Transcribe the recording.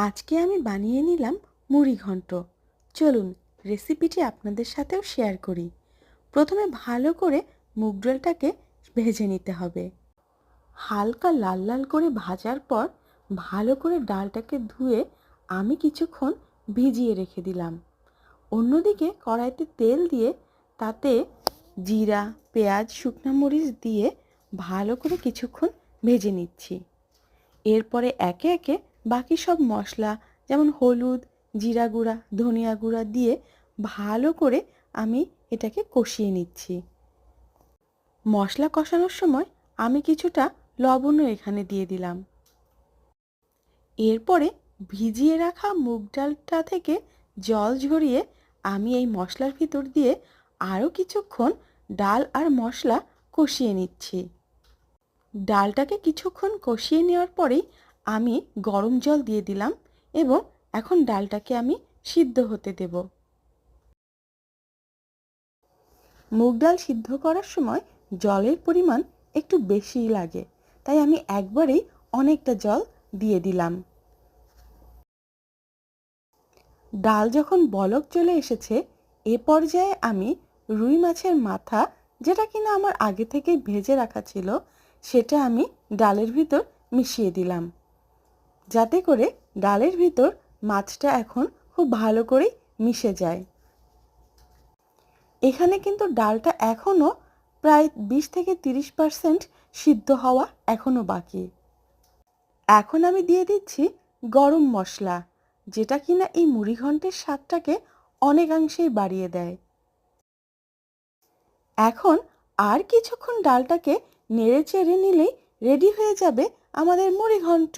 আজকে আমি বানিয়ে নিলাম মুড়ি ঘন্ট। চলুন রেসিপিটি আপনাদের সাথেও শেয়ার করি। প্রথমে ভালো করে মুগ ডালটাকে ভেজে নিতে হবে। হালকা লাল লাল করে ভাজার পর ভালো করে ডালটাকে ধুয়ে আমি কিছুক্ষণ ভিজিয়ে রেখে দিলাম। অন্যদিকে কড়াইতে তেল দিয়ে তাতে জিরা, পেঁয়াজ, শুকনো মরিচ দিয়ে ভালো করে কিছুক্ষণ ভেজে নিচ্ছি। এরপরে একে একে বাকি সব মশলা যেমন হলুদ, জিরা গুঁড়া, ধনিয়া গুঁড়া দিয়ে ভালো করে আমি এটাকে কষিয়ে নিচ্ছি। মশলা কষানোর সময় আমি কিছুটা লবণও এখানে দিয়ে দিলাম। এরপরে ভিজিয়ে রাখা মুগ ডালটা থেকে জল ঝরিয়ে আমি এই মশলার ভিতর দিয়ে আরও কিছুক্ষণ ডাল আর মশলা কষিয়ে নিচ্ছি। ডালটাকে কিছুক্ষণ কষিয়ে নেওয়ার পরেই আমি গরম জল দিয়ে দিলাম এবং এখন ডালটাকে আমি সিদ্ধ হতে দেব। মুগ ডাল সিদ্ধ করার সময় জলের পরিমাণ একটু বেশিই লাগে, তাই আমি একবারেই অনেকটা জল দিয়ে দিলাম। ডাল যখন বলক চলে এসেছে এ পর্যায়ে আমি রুই মাছের মাথা, যেটা কিনা আমার আগে থেকেই ভেজে রাখা ছিল, সেটা আমি ডালের ভিতর মিশিয়ে দিলাম, যাতে করে ডালের ভিতর মাছটা এখন খুব ভালো করে মিশে যায়। এখানে কিন্তু ডালটা এখনও প্রায় 20 থেকে 30% সিদ্ধ হওয়া এখনও বাকি। এখন আমি দিয়ে দিচ্ছি গরম মশলা, যেটা কিনা এই মুড়িঘণ্টের স্বাদটাকে অনেকাংশেই বাড়িয়ে দেয়। এখন আর কিছুক্ষণ ডালটাকে নেড়ে চেড়ে নিলেই রেডি হয়ে যাবে আমাদের মুড়িঘণ্ট।